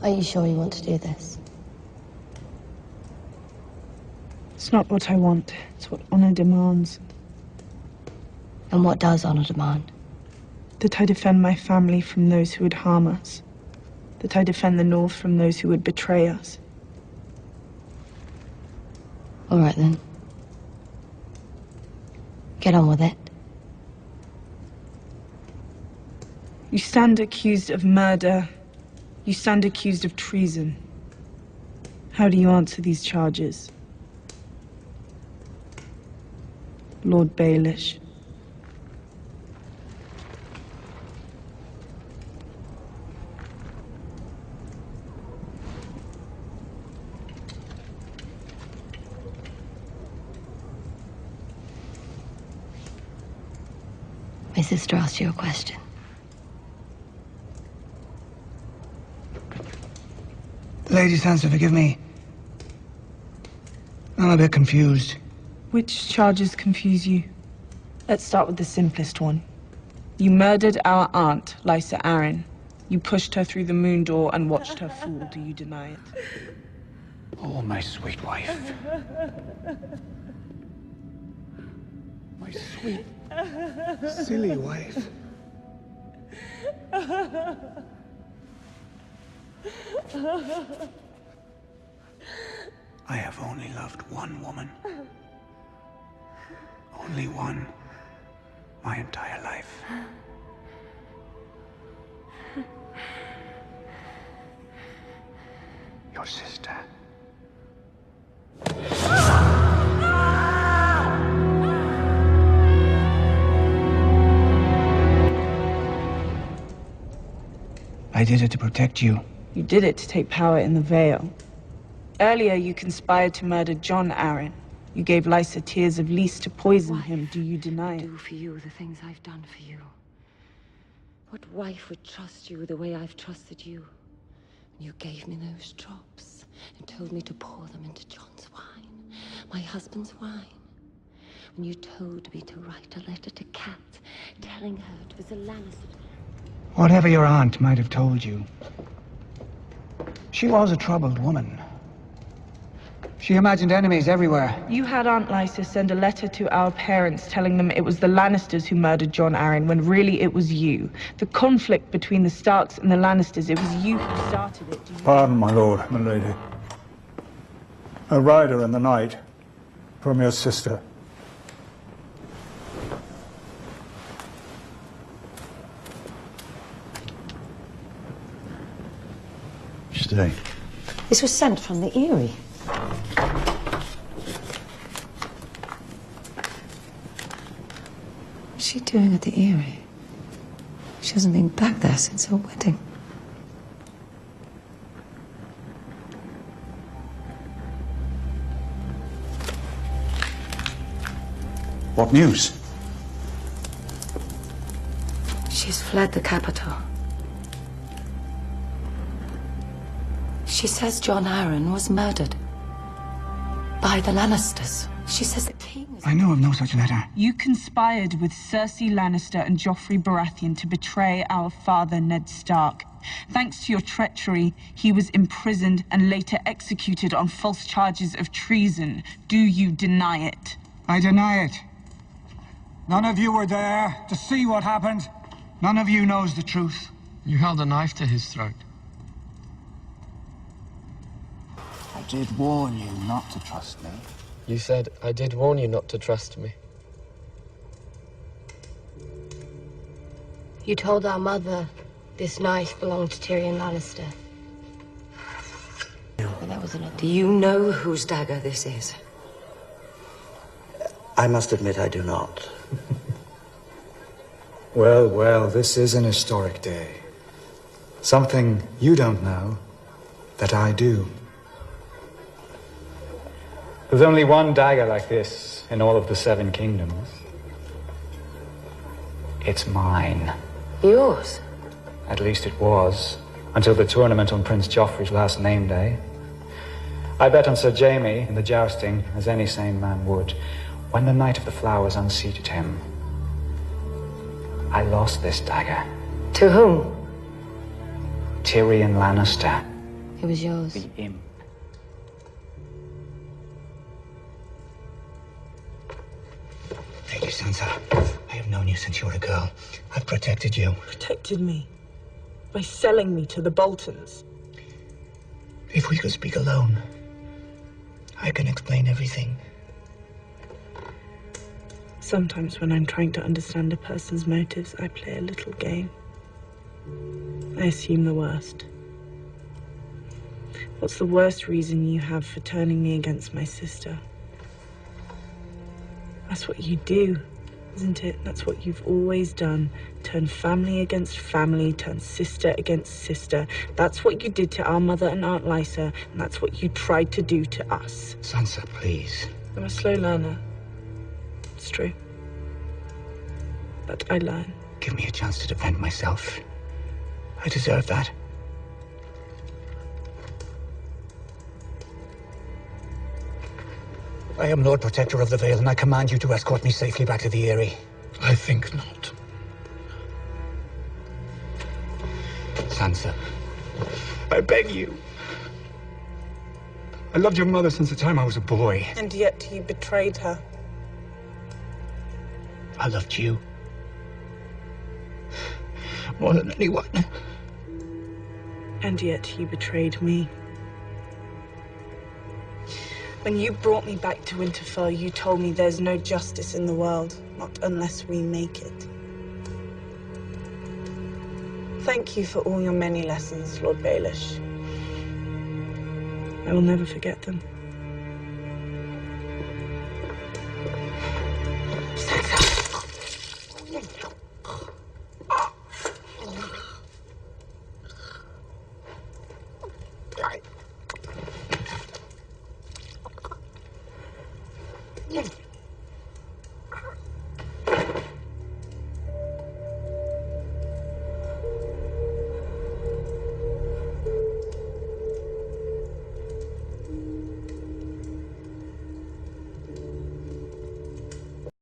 Are you sure you want to do this? It's not what I want. It's what honor demands. And what does honor demand? That I defend my family from those who would harm us. That I defend the North from those who would betray us. All right, then. Get on with it. You stand accused of murder. You stand accused of treason. How do you answer these charges? Lord Baelish. My sister asked you a question. Lady Sansa, forgive me. I'm a bit confused. Which charges confuse you? Let's start with the simplest one. You murdered our aunt, Lysa Arryn. You pushed her through the moon door and watched her fall. Do you deny it? Oh, my sweet wife. My sweet, silly wife. I have only loved one woman. Only one. My entire life. Your sister. I did it to protect you. You did it to take power in the Vale. Earlier, you conspired to murder Jon Arryn. You gave Lysa tears of Lys to poison him. Do you deny it? Do for you the things I've done for you. What wife would trust you the way I've trusted you? You gave me those drops and told me to pour them into Jon's wine, my husband's wine. When you told me to write a letter to Kat, telling her it was a Lannister. Whatever your aunt might have told you, she was a troubled woman. She imagined enemies everywhere. You had Aunt Lysa send a letter to our parents telling them it was the Lannisters who murdered Jon Arryn, when really it was you. The conflict between the Starks and the Lannisters, it was you who started it. Pardon, my lord, my lady. A rider in the night from your sister. Stay. This was sent from the Eyrie. What's she doing at the Eyrie? She hasn't been back there since her wedding. What news? She's fled the capital. She says Jon Arryn was murdered by the Lannisters. She says the king is... I know of no such letter. You conspired with Cersei Lannister and Joffrey Baratheon to betray our father, Ned Stark. Thanks to your treachery, he was imprisoned and later executed on false charges of treason. Do you deny it? I deny it. None of you were there to see what happened. None of you knows the truth. You held a knife to his throat. I did warn you not to trust me. You said, I did warn you not to trust me. You told our mother this knife belonged to Tyrion Lannister. But that was another. Do you know whose dagger this is? I must admit I do not. Well, well, this is an historic day. Something you don't know that I do. There's only one dagger like this in all of the Seven Kingdoms. It's mine. Yours? At least it was, until the tournament on Prince Joffrey's last name day. I bet on Sir Jaime in the jousting, as any sane man would, when the Knight of the Flowers unseated him. I lost this dagger. To whom? Tyrion Lannister. It was yours. The imp. Lady Sansa, I have known you since you were a girl. I've protected you. Protected me? By selling me to the Boltons? If we could speak alone, I can explain everything. Sometimes when I'm trying to understand a person's motives, I play a little game. I assume the worst. What's the worst reason you have for turning me against my sister? That's what you do, isn't it? That's what you've always done. Turn family against family, turn sister against sister. That's what you did to our mother and Aunt Lysa, and that's what you tried to do to us. Sansa, please. I'm a slow learner. It's true. But I learn. Give me a chance to defend myself. I deserve that. I am Lord Protector of the Vale, and I command you to escort me safely back to the Eyrie. I think not. Sansa, I beg you. I loved your mother since the time I was a boy. And yet you betrayed her. I loved you. More than anyone. And yet you betrayed me. When you brought me back to Winterfell, you told me there's no justice in the world, not unless we make it. Thank you for all your many lessons, Lord Baelish. I will never forget them.